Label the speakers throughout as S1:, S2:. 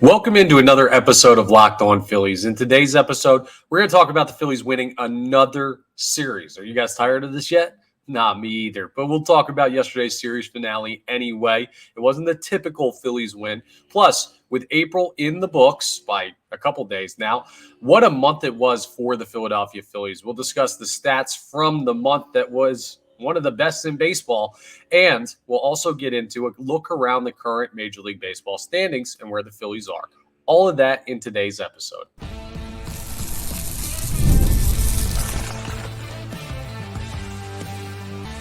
S1: Welcome into another episode of Locked On Phillies. In today's episode, we're going to talk about the Phillies winning another series. Are you guys tired of this yet? Nah, me either. But we'll talk about yesterday's series finale anyway. It wasn't the typical Phillies win. Plus, with April in the books by a couple days now, what a month it was for the Philadelphia Phillies. We'll discuss the stats from the month that was one of the best in baseball. And we'll also get into a look around the current Major League Baseball standings and where the Phillies are. All of that in today's episode.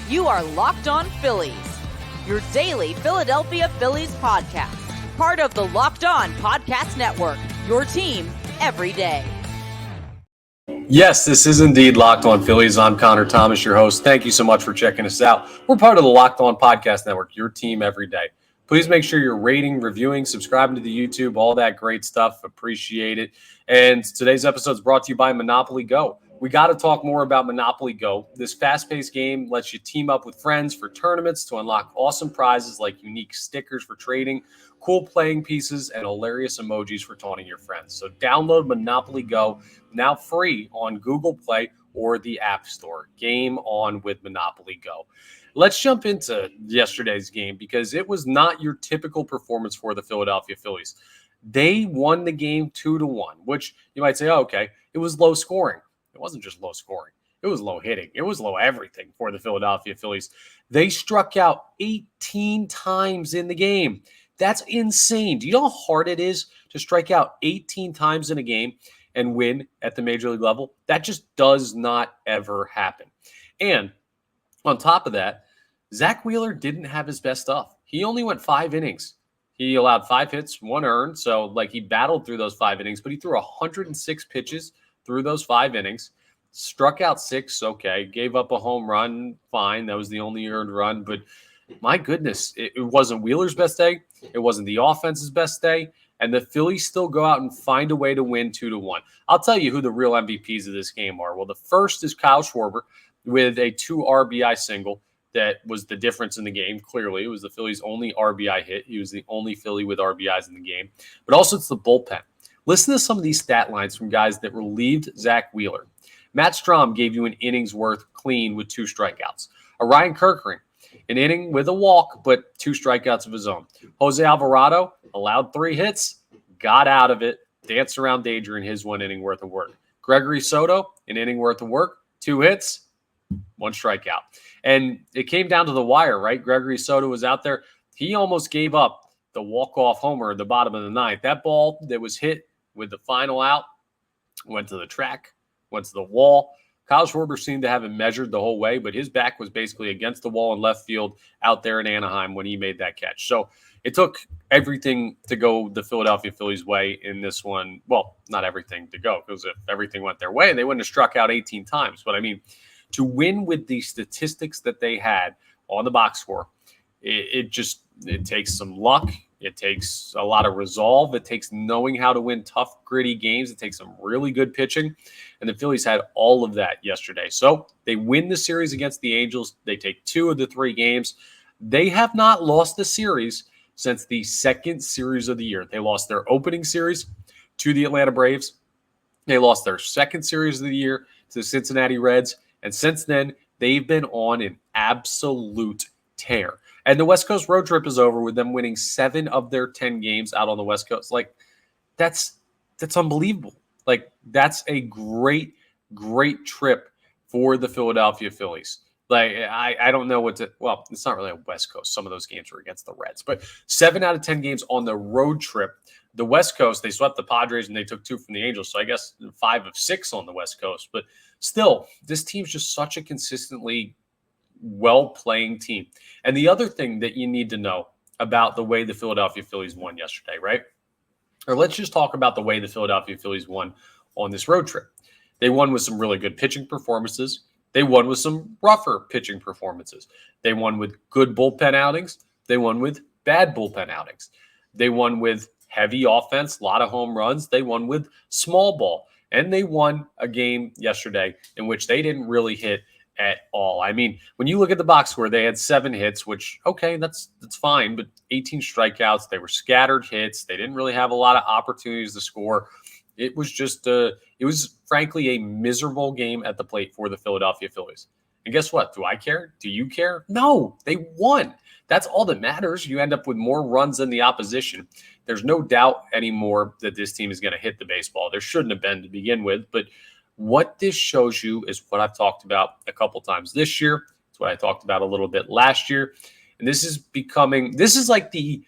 S2: You are Locked On Phillies, your daily Philadelphia Phillies podcast. Part of the Locked On Podcast Network, your team every day.
S1: Yes, this is indeed Locked On Phillies. I'm Connor Thomas, your host. Thank you so much for checking us out. We're part of the Locked On Podcast Network, your team every day. Please make sure you're rating, reviewing, subscribing to the YouTube, all that great stuff. Appreciate it. And today's episode is brought to you by Monopoly Go. We got to talk more about Monopoly Go. This fast-paced game lets you team up with friends for tournaments to unlock awesome prizes like unique stickers for trading, cool playing pieces, and hilarious emojis for taunting your friends. So download Monopoly Go, now free on Google Play or the App Store. Game on with Monopoly Go. Let's jump into yesterday's game because it was not your typical performance for the Philadelphia Phillies. They won the game 2-1, which you might say, oh, okay, it was low scoring. It wasn't just low scoring. It was low hitting. It was low everything for the Philadelphia Phillies. They struck out 18 times in the game. That's insane. Do you know how hard it is to strike out 18 times in a game and win at the major league level? That just does not ever happen. And on top of that, Zack Wheeler didn't have his best stuff. He only went 5 innings. He allowed 5 hits, 1 earned. So, he battled through those 5 innings, but he threw 106 pitches through those 5 innings, struck out 6, okay, gave up a home run, fine. That was the only earned run. But my goodness, it wasn't Wheeler's best day. It wasn't the offense's best day. And the Phillies still go out and find a way to win 2-1. I'll tell you who the real MVPs of this game are. Well, the first is Kyle Schwarber with a 2 RBI single. That was the difference in the game. Clearly, it was the Phillies' only RBI hit. He was the only Philly with RBIs in the game. But also, it's the bullpen. Listen to some of these stat lines from guys that relieved Zack Wheeler. Matt Strom gave you an inning's worth clean with 2 strikeouts. Ryan Kerkering, an inning with a walk, but 2 strikeouts of his own. Jose Alvarado allowed 3 hits, got out of it, danced around danger in his 1 inning worth of work. Gregory Soto, an inning worth of work, 2 hits, 1 strikeout. And it came down to the wire, right? Gregory Soto was out there. He almost gave up the walk-off homer at the bottom of the 9th. That ball that was hit with the final out went to the track, went to the wall. Kyle Schwarber seemed to have it measured the whole way, but his back was basically against the wall in left field out there in Anaheim when he made that catch. So it took everything to go the Philadelphia Phillies' way in this one. Well, not everything to go, because if everything went their way, they wouldn't have struck out 18 times. But I mean, to win with the statistics that they had on the box score, it takes some luck. It takes a lot of resolve. It takes knowing how to win tough, gritty games. It takes some really good pitching. And the Phillies had all of that yesterday. So they win the series against the Angels. They take 2 of the 3 games. They have not lost the series since the second series of the year. They lost their opening series to the Atlanta Braves. They lost their second series of the year to the Cincinnati Reds. And since then, they've been on an absolute tear. And the West Coast road trip is over with them winning 7 of their 10 games out on the West Coast. That's unbelievable. That's a great, great trip for the Philadelphia Phillies. I don't know what to – well, it's not really a West Coast. Some of those games were against the Reds. But 7 out of 10 games on the road trip. The West Coast, they swept the Padres and they took 2 from the Angels. So I guess 5 of 6 on the West Coast. But still, this team's just such a consistently well-playing team. And the other thing that you need to know about the way the Philadelphia Phillies won yesterday, right? Or let's just talk about the way the Philadelphia Phillies won on this road trip. They won with some really good pitching performances. They won with some rougher pitching performances. They won with good bullpen outings. They won with bad bullpen outings. They won with heavy offense, a lot of home runs. They won with small ball. And they won a game yesterday in which they didn't really hit at all. I mean, when you look at the box score, they had 7 hits, which, okay, that's fine, but 18 strikeouts. They were scattered hits. They didn't really have a lot of opportunities to score. It was just it was frankly a miserable game at the plate for the Philadelphia Phillies. And guess what? Do I care? Do you care? No, they won. That's all that matters. You end up with more runs than the opposition. There's no doubt anymore that this team is going to hit the baseball. There shouldn't have been to begin with, but what this shows you is what I've talked about a couple times this year. It's what I talked about a little bit last year. And this is like the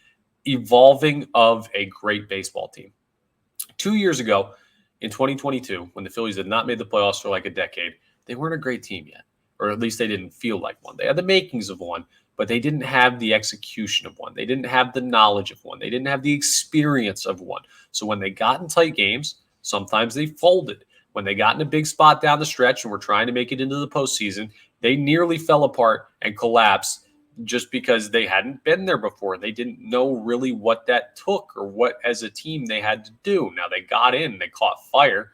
S1: evolving of a great baseball team. 2 years ago in 2022, when the Phillies had not made the playoffs for like a decade, they weren't a great team yet, or at least they didn't feel like one. They had the makings of one, but they didn't have the execution of one. They didn't have the knowledge of one. They didn't have the experience of one. So when they got in tight games, sometimes they folded. When they got in a big spot down the stretch and were trying to make it into the postseason, they nearly fell apart and collapsed just because they hadn't been there before. They didn't know really what that took or what as a team they had to do. Now they got in, they caught fire.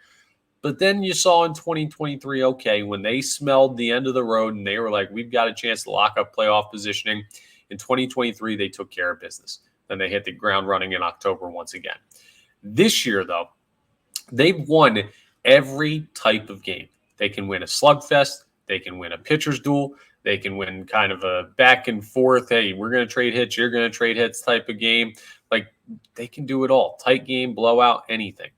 S1: But then you saw in 2023, okay, when they smelled the end of the road and they were like, we've got a chance to lock up playoff positioning. In 2023, they took care of business. Then they hit the ground running in October once again. This year, though, they've won every type of game. They can win a slugfest. They can win a pitcher's duel. They can win kind of a back and forth, hey, we're going to trade hits, you're going to trade hits type of game. Like, they can do it all. Tight game, blowout, anything.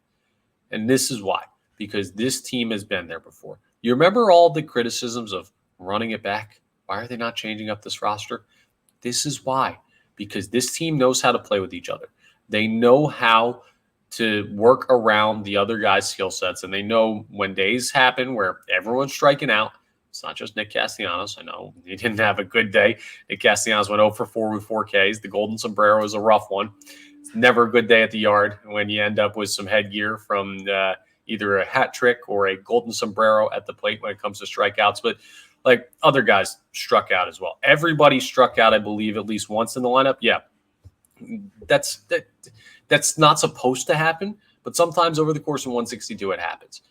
S1: And this is why. Because this team has been there before. You remember all the criticisms of running it back? Why are they not changing up this roster? This is why. Because this team knows how to play with each other. They know how to work around the other guys' skill sets, and they know when days happen where everyone's striking out. It's not just Nick Castellanos. I know he didn't have a good day. Nick Castellanos went 0 for 4 with 4 Ks. The Golden Sombrero is a rough one. It's never a good day at the yard when you end up with some headgear from either a hat trick or a Golden Sombrero at the plate when it comes to strikeouts. But like other guys struck out as well. Everybody struck out, I believe, at least once in the lineup. Yeah, that's not supposed to happen, but sometimes over the course of 162, it happens.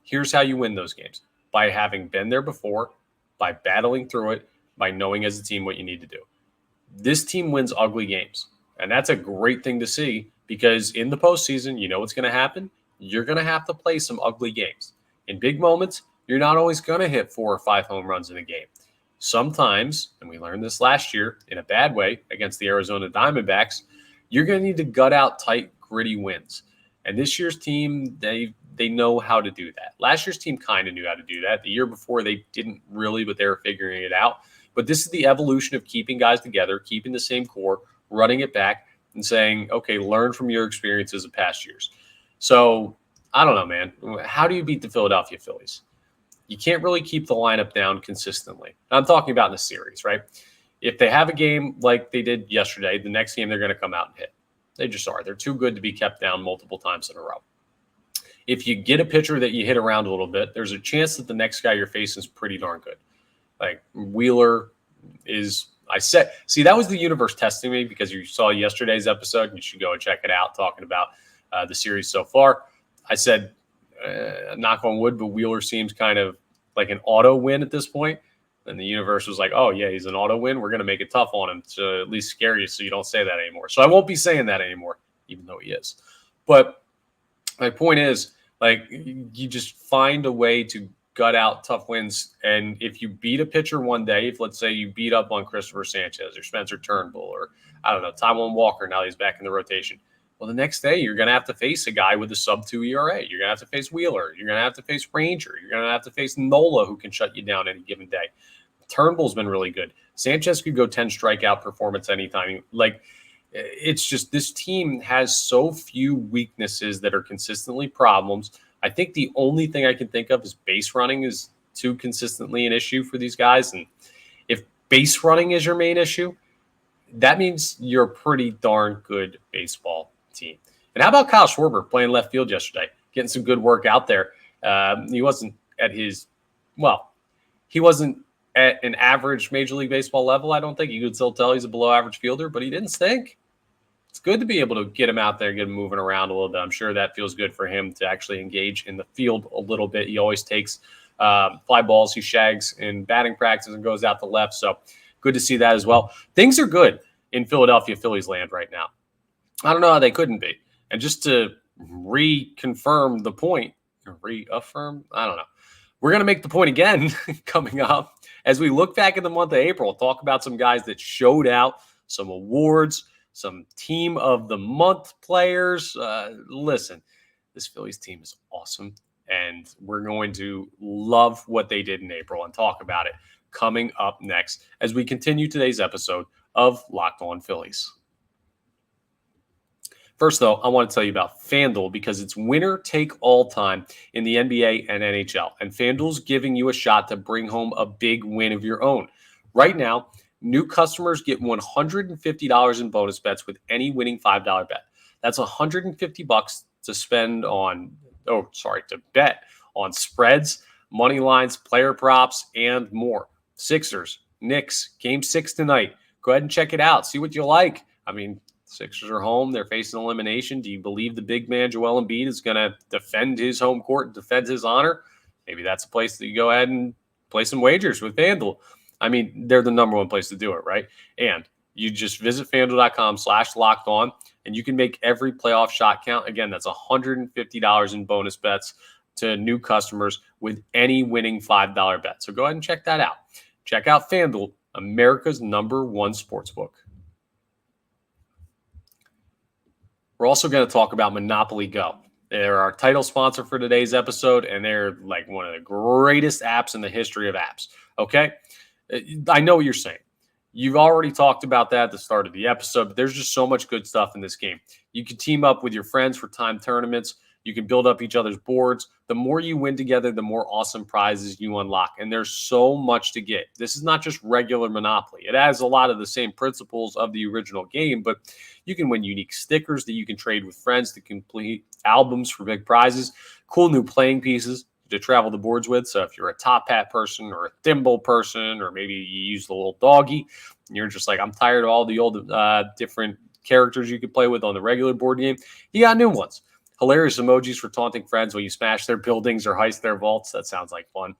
S1: Here's how you win those games. By having been there before, by battling through it, by knowing as a team what you need to do. This team wins ugly games, and that's a great thing to see because in the postseason, you know what's going to happen? You're going to have to play some ugly games. In big moments, you're not always going to hit 4 or 5 home runs in a game. Sometimes, and we learned this last year in a bad way against the Arizona Diamondbacks, you're going to need to gut out tight, gritty wins. And this year's team, they know how to do that. Last year's team kind of knew how to do that. The year before, they didn't really, but they were figuring it out. But this is the evolution of keeping guys together, keeping the same core, running it back, and saying, okay, learn from your experiences of past years. So, I don't know, man. How do you beat the Philadelphia Phillies? You can't really keep the lineup down consistently. I'm talking about in the series, right? If they have a game like they did yesterday, the next game they're going to come out and hit. They just are. They're too good to be kept down multiple times in a row. If you get a pitcher that you hit around a little bit, there's a chance that the next guy you're facing is pretty darn good. Like Wheeler is, see, that was the universe testing me because you saw yesterday's episode. And you should go and check it out, talking about the series so far. I said, knock on wood, but Wheeler seems kind of like an auto win at this point. And the universe was like, oh, yeah, he's an auto win. We're going to make it tough on him to at least scare you so you don't say that anymore. So I won't be saying that anymore, even though he is. But my point is, like, you just find a way to gut out tough wins. And if you beat a pitcher one day, if let's say you beat up on Christopher Sanchez or Spencer Turnbull or, I don't know, Taijuan Walker, now he's back in the rotation. Well, the next day, you're going to have to face a guy with a sub-2 ERA. You're going to have to face Wheeler. You're going to have to face Ranger. You're going to have to face Nola, who can shut you down any given day. Turnbull's been really good. Sanchez could go 10 strikeout performance anytime. Like, it's just this team has so few weaknesses that are consistently problems. I think the only thing I can think of is base running is too consistently an issue for these guys. And if base running is your main issue, that means you're a pretty darn good baseball team. And how about Kyle Schwarber playing left field yesterday, getting some good work out there? He wasn't at an average Major League Baseball level. I don't think you could still tell he's a below average fielder, but he didn't stink. It's good to be able to get him out there, get him moving around a little bit. I'm sure that feels good for him to actually engage in the field a little bit. He always takes fly balls he shags in batting practice and goes out to left. So good to see that as well. Things are good in Philadelphia Phillies land right now. I don't know how they couldn't be. And just to reconfirm the point, reaffirm, I don't know. We're going to make the point again coming up as we look back in the month of April, talk about some guys that showed out, some awards, some team of the month players. Listen, this Phillies team is awesome, and we're going to love what they did in April and talk about it coming up next as we continue today's episode of Locked On Phillies. First, though, I want to tell you about FanDuel because it's winner take all time in the NBA and NHL. And FanDuel's giving you a shot to bring home a big win of your own. Right now, new customers get $150 in bonus bets with any winning $5 bet. That's $150 to spend on, to bet on spreads, money lines, player props, and more. Sixers, Knicks, Game 6 tonight. Go ahead and check it out. See what you like. I mean, Sixers are home. They're facing elimination. Do you believe the big man, Joel Embiid, is going to defend his home court, defend his honor? Maybe that's a place that you go ahead and play some wagers with FanDuel. I mean, they're the number one place to do it, right? And you just visit FanDuel.com/lockedon, and you can make every playoff shot count. Again, that's $150 in bonus bets to new customers with any winning $5 bet. So go ahead and check that out. Check out FanDuel, America's #1 sportsbook. We're also going to talk about Monopoly Go. They're our title sponsor for today's episode, and they're like one of the greatest apps in the history of apps. Okay? I know what you're saying. You've already talked about that at the start of the episode, but there's just so much good stuff in this game. You can team up with your friends for timed tournaments. You can build up each other's boards. The more you win together, the more awesome prizes you unlock. And there's so much to get. This is not just regular Monopoly. It has a lot of the same principles of the original game, but you can win unique stickers that you can trade with friends to complete albums for big prizes, cool new playing pieces to travel the boards with. So if you're a top hat person or a thimble person, or maybe you use the little doggy, and you're just like, I'm tired of all the old different characters you could play with on the regular board game, you got new ones. Hilarious emojis for taunting friends when you smash their buildings or heist their vaults. That sounds like fun.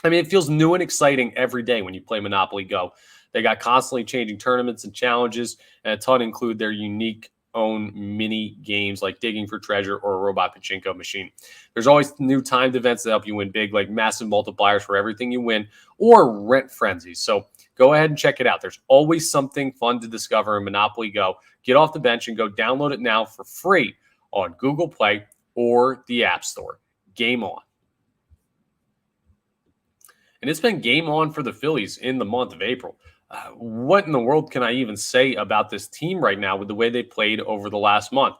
S1: I mean, it feels new and exciting every day when you play Monopoly Go. They got constantly changing tournaments and challenges, and a ton include their unique own mini games like digging for treasure or a robot pachinko machine. There's always new timed events that help you win big, like massive multipliers for everything you win or rent frenzies. So go ahead and check it out. There's always something fun to discover in Monopoly Go. Get off the bench and go download it now for free on Google Play or the App Store. Game on. And it's been game on for the Phillies in the month of April. What in the world can I even say about this team right now with the way they played over the last month?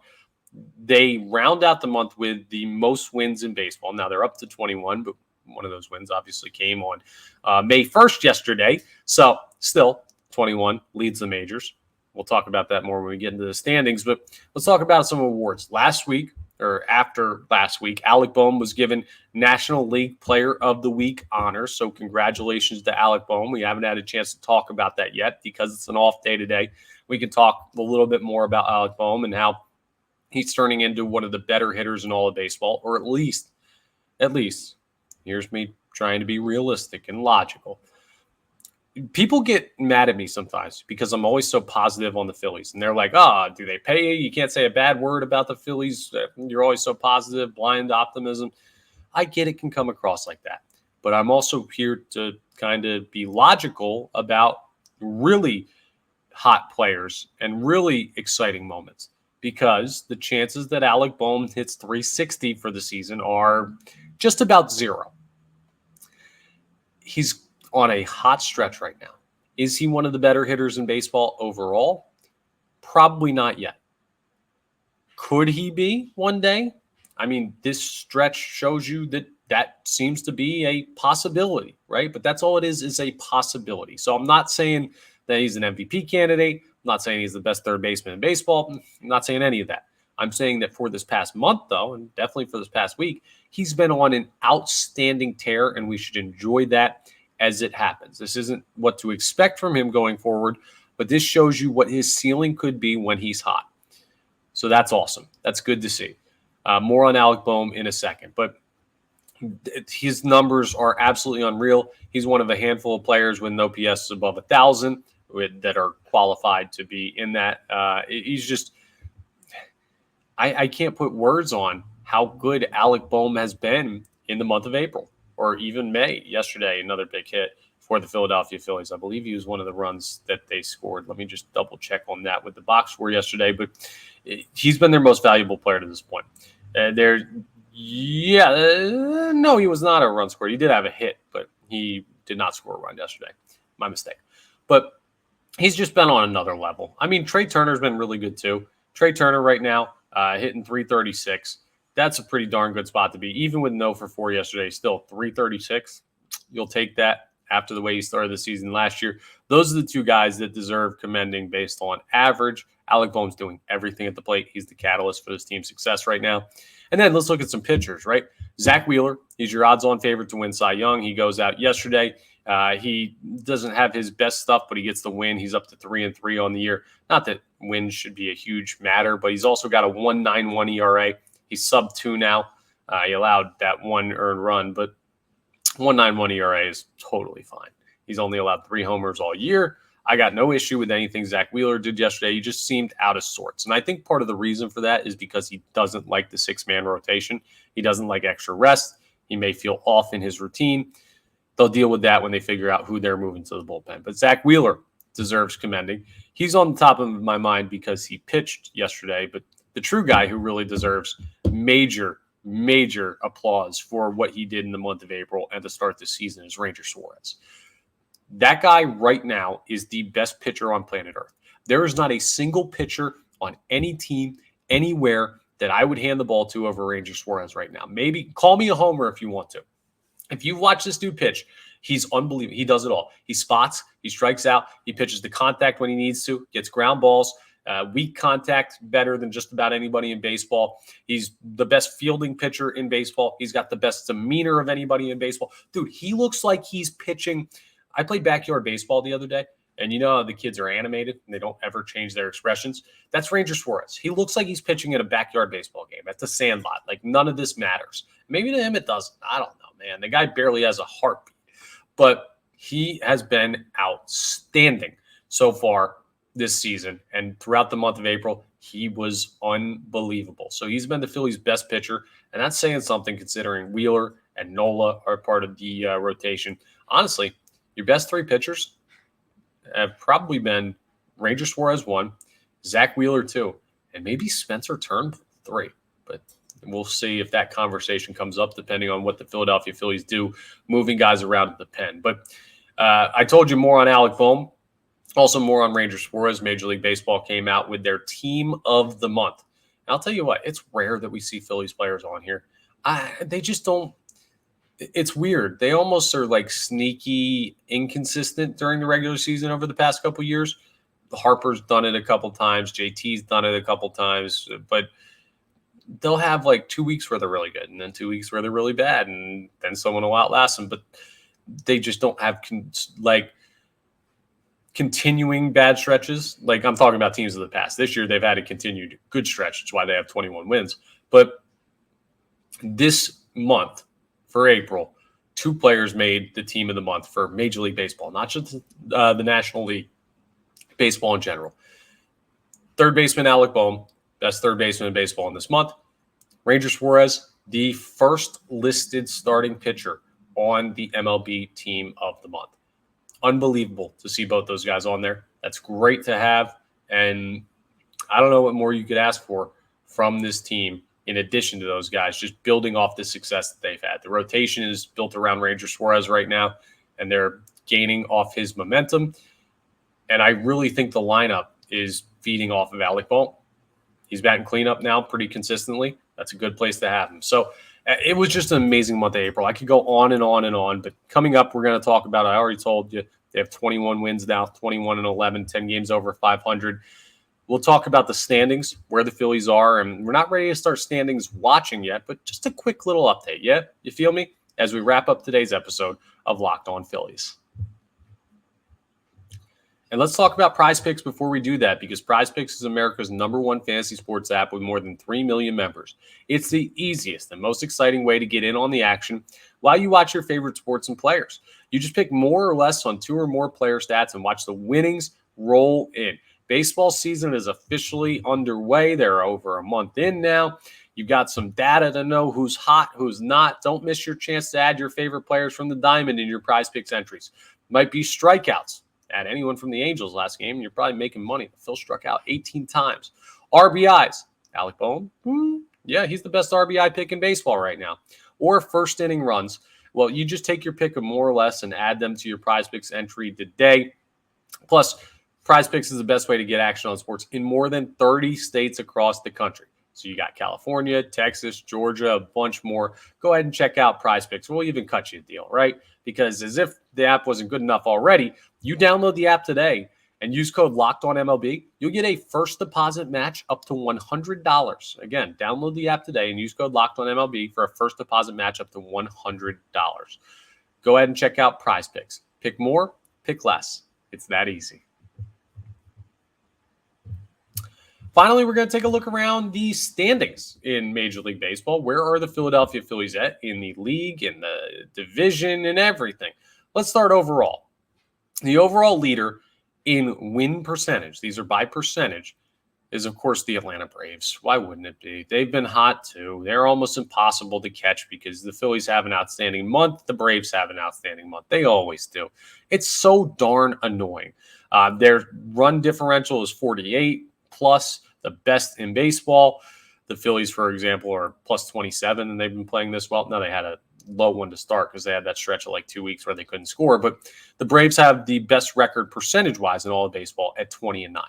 S1: They round out the month with the most wins in baseball. Now they're up to 21, but one of those wins obviously came on May 1st yesterday. So still 21 leads the majors. We'll talk about that more when we get into the standings, but let's talk about some awards. After last week, Alec Bohm was given National League Player of the Week honors. So congratulations to Alec Bohm. We haven't had a chance to talk about that yet because it's an off day today. We can talk a little bit more about Alec Bohm and how he's turning into one of the better hitters in all of baseball, or at least, here's me trying to be realistic and logical. People get mad at me sometimes because I'm always so positive on the Phillies. And they're like, do they pay you? You can't say a bad word about the Phillies. You're always so positive, blind optimism. I get it can come across like that. But I'm also here to kind of be logical about really hot players and really exciting moments, because the chances that Alec Bohm hits 360 for the season are just about zero. He's on a hot stretch right now. Is he one of the better hitters in baseball overall? Probably not yet. Could he be one day? I mean, this stretch shows you that seems to be a possibility, right? But that's all it is a possibility. So I'm not saying that he's an MVP candidate. I'm not saying he's the best third baseman in baseball. I'm not saying any of that. I'm saying that for this past month, though, and definitely for this past week, he's been on an outstanding tear, and we should enjoy that as it happens. This isn't what to expect from him going forward, but this shows you what his ceiling could be when he's hot. So that's awesome. That's good to see. More on Alec Bohm in a second. But His numbers are absolutely unreal. He's one of a handful of players with an OPS above 1,000 that are qualified to be in that. He's just – I can't put words on how good Alec Bohm has been in the month of April or even May. Yesterday, another big hit for the Philadelphia Phillies. I believe he was one of the runs that they scored. Let me just double check on that with the box score yesterday. But he's been their most valuable player to this point. No, he was not a run scorer. He did have a hit, but he did not score a run yesterday. My mistake. But he's just been on another level. I mean, Trey Turner's been really good too. Trey Turner right now hitting 336. That's a pretty darn good spot to be. Even with no for 4 yesterday, still 336. You'll take that after the way he started the season last year. Those are the two guys that deserve commending based on average. Alec Bohm's doing everything at the plate. He's the catalyst for this team's success right now. And then let's look at some pitchers, right? Zack Wheeler, he's your odds-on favorite to win Cy Young. He goes out yesterday. He doesn't have his best stuff, but he gets the win. He's up to 3-3 on the year. Not that wins should be a huge matter, but he's also got a 1.91 ERA. He's sub-2 now. He allowed that one earned run, but 1.91 ERA is totally fine. He's only allowed 3 homers all year. I got no issue with anything Zack Wheeler did yesterday. He just seemed out of sorts. And I think part of the reason for that is because he doesn't like the 6-man rotation. He doesn't like extra rest. He may feel off in his routine. They'll deal with that when they figure out who they're moving to the bullpen. But Zack Wheeler deserves commending. He's on the top of my mind because he pitched yesterday. But the true guy who really deserves major applause for what he did in the month of April and to start the season is Ranger Suarez. That guy right now is the best pitcher on planet Earth. There is not a single pitcher on any team anywhere that I would hand the ball to over Ranger Suarez right now. Maybe call me a homer if you want to. If you watch this dude pitch, he's unbelievable. He does it all. He spots, he strikes out, he pitches the contact when he needs to, gets ground balls, weak contact better than just about anybody in baseball. He's the best fielding pitcher in baseball. He's got the best demeanor of anybody in baseball. Dude, he looks like he's pitching. I played backyard baseball the other day, and you know how the kids are animated and they don't ever change their expressions. That's Ranger Suarez. He looks like he's pitching at a backyard baseball game at the Sandlot. Like, none of this matters. Maybe to him it doesn't. I don't know, man. The guy barely has a heartbeat. But he has been outstanding so far this season. And throughout the month of April, he was unbelievable. So he's been the Phillies' best pitcher. And that's saying something considering Wheeler and Nola are part of the rotation. Honestly, your best 3 pitchers have probably been Ranger Suarez 1, Zack Wheeler 2, and maybe Spencer Turnbull 3. But we'll see if that conversation comes up depending on what the Philadelphia Phillies do, moving guys around at the pen. But I told you more on Alec Bohm, also more on Ranger Suarez. Major League Baseball came out with their team of the month. And I'll tell you what, it's rare that we see Phillies players on here. They just don't. It's weird. They almost are like sneaky inconsistent during the regular season over the past couple of years. Harper's done it a couple times. JT's done it a couple times. But they'll have like 2 weeks where they're really good and then 2 weeks where they're really bad. And then someone will outlast them. But they just don't have continuing bad stretches. Like, I'm talking about teams of the past. This year, they've had a continued good stretch. That's why they have 21 wins. But this month, for April, 2 players made the team of the month for Major League Baseball, not just the National League, baseball in general. Third baseman Alec Bohm, best third baseman in baseball in this month. Ranger Suarez, the first listed starting pitcher on the MLB team of the month. Unbelievable to see both those guys on there. That's great to have, and I don't know what more you could ask for from this team. In addition to those guys, just building off the success that they've had. The rotation is built around Ranger Suarez right now, and they're gaining off his momentum. And I really think the lineup is feeding off of Alec Bohm. He's batting cleanup now pretty consistently. That's a good place to have him. So it was just an amazing month of April. I could go on and on and on, but coming up, we're going to talk about, I already told you, they have 21 wins now, 21-11, 10 games over 500. We'll talk about the standings, where the Phillies are, and we're not ready to start standings watching yet, but just a quick little update, yeah? You feel me? As we wrap up today's episode of Locked On Phillies. And let's talk about Prize Picks before we do that, because Prize Picks is America's #1 fantasy sports app with more than 3 million members. It's the easiest and most exciting way to get in on the action while you watch your favorite sports and players. You just pick more or less on 2 or more player stats and watch the winnings roll in. Baseball season is officially underway. They're over a month in now. You've got some data to know who's hot, who's not. Don't miss your chance to add your favorite players from the diamond in your Prize Picks entries. Might be strikeouts. Add anyone from the Angels last game, and you're probably making money. Phil struck out 18 times. RBIs. Alec B. Yeah, he's the best RBI pick in baseball right now. Or first inning runs. Well, you just take your pick of more or less and add them to your Prize Picks entry today. Plus, Prize Picks is the best way to get action on sports in more than 30 states across the country. So you got California, Texas, Georgia, a bunch more. Go ahead and check out Prize Picks. We'll even cut you a deal, right? Because as if the app wasn't good enough already, you download the app today and use code LOCKEDONMLB. You'll get a first deposit match up to $100. Again, download the app today and use code LOCKEDONMLB for a first deposit match up to $100. Go ahead and check out Prize Picks. Pick more, pick less. It's that easy. Finally, we're going to take a look around the standings in Major League Baseball. Where are the Philadelphia Phillies at in the league, in the division, and everything? Let's start overall. The overall leader in win percentage, these are by percentage, is, of course, the Atlanta Braves. Why wouldn't it be? They've been hot, too. They're almost impossible to catch because the Phillies have an outstanding month. The Braves have an outstanding month. They always do. It's so darn annoying. Their run differential is 48 plus, the best in baseball. The Phillies, for example, are plus 27, and they've been playing this well. Now, they had a low one to start because they had that stretch of like 2 weeks where they couldn't score. But the Braves have the best record percentage-wise in all of baseball at 20-9.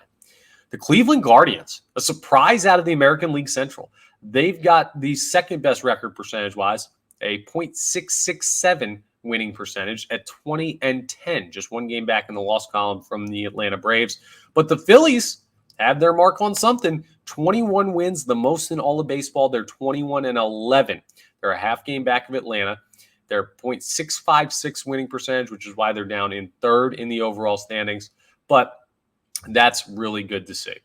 S1: The Cleveland Guardians, a surprise out of the American League Central. They've got the second best record percentage-wise, a .667 winning percentage at 20-10, just one game back in the loss column from the Atlanta Braves. But the Phillies have their mark on something. 21 wins, the most in all of baseball. They're 21-11. They're a half game back of Atlanta. They're .656 winning percentage, which is why they're down in third in the overall standings. But that's really good to see.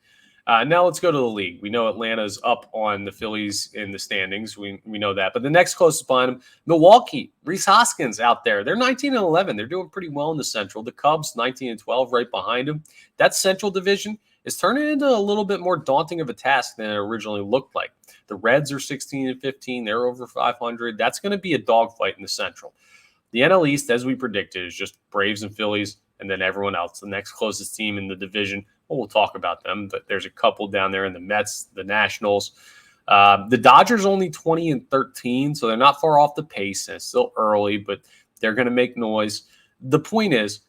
S1: Now let's go to the league. We know Atlanta's up on the Phillies in the standings. We know that. But the next closest behind them, Milwaukee, Rhys Hoskins out there. They're 19-11. They're doing pretty well in the Central. The Cubs, 19-12, right behind them. That Central division is turning into a little bit more daunting of a task than it originally looked like. The Reds are 16-15. They're over 500. That's going to be a dogfight in the Central. The NL East, as we predicted, is just Braves and Phillies, and then everyone else. The next closest team in the division, well, we'll talk about them, but there's a couple down there in the Mets, the Nationals. The Dodgers only 20-13, so they're not far off the pace. And it's still early, but they're going to make noise. The point is,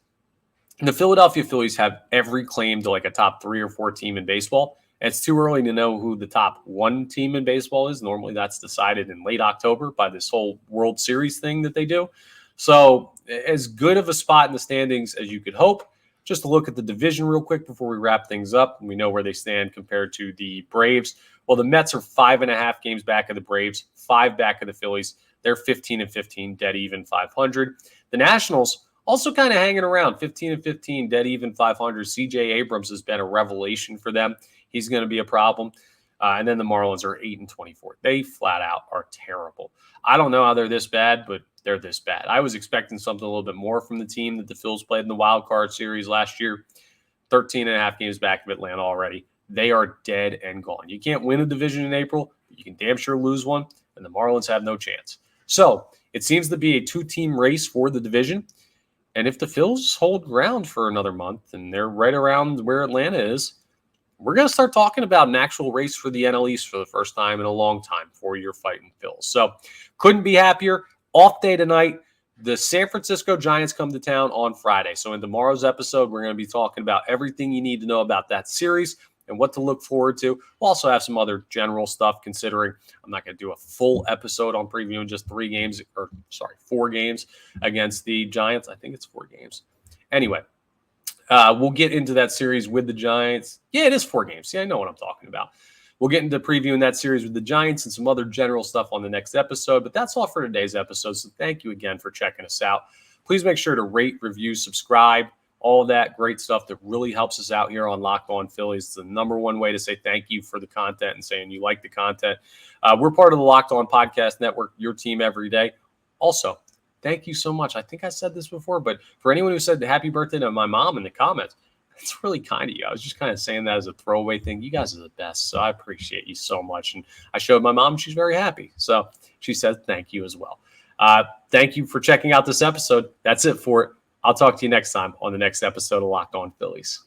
S1: the Philadelphia Phillies have every claim to like a top 3 or 4 team in baseball. And it's too early to know who the top 1 team in baseball is. Normally that's decided in late October by this whole World Series thing that they do. So as good of a spot in the standings as you could hope. Just to look at the division real quick before we wrap things up. We know where they stand compared to the Braves. Well, the Mets are 5.5 games back of the Braves, 5 back of the Phillies. They're 15-15, dead even 500. The Nationals also kind of hanging around, 15-15, dead even 500. C.J. Abrams has been a revelation for them. He's going to be a problem. And then the Marlins are 8-24. They flat out are terrible. I don't know how they're this bad, but they're this bad. I was expecting something a little bit more from the team that the Phils played in the wild card series last year. 13.5 games back of Atlanta already. They are dead and gone. You can't win a division in April, but you can damn sure lose one, and the Marlins have no chance. So it seems to be a 2-team race for the division. And if the Phils hold ground for another month and they're right around where Atlanta is, we're going to start talking about an actual race for the NL East for the first time in a long time for your fighting Phils. So couldn't be happier. Off day tonight. The San Francisco Giants come to town on Friday. So in tomorrow's episode, we're going to be talking about everything you need to know about that series and what to look forward to. We'll also have some other general stuff considering I'm not going to do a full episode on previewing just 4 games against the Giants. I think it's 4 games. Anyway, we'll get into that series with the Giants. Yeah, it is 4 games. See, I know what I'm talking about. We'll get into previewing that series with the Giants and some other general stuff on the next episode. But that's all for today's episode. So thank you again for checking us out. Please make sure to rate, review, subscribe all that great stuff that really helps us out here on Locked On Phillies. It's the number one way to say thank you for the content and saying you like the content. We're part of the Locked On Podcast Network, your team every day. Also, thank you so much. I think I said this before, but for anyone who said happy birthday to my mom in the comments, it's really kind of you. I was just kind of saying that as a throwaway thing. You guys are the best, so I appreciate you so much. And I showed my mom, she's very happy. So she said thank you as well. Thank you for checking out this episode. That's it for it. I'll talk to you next time on the next episode of Locked On Phillies.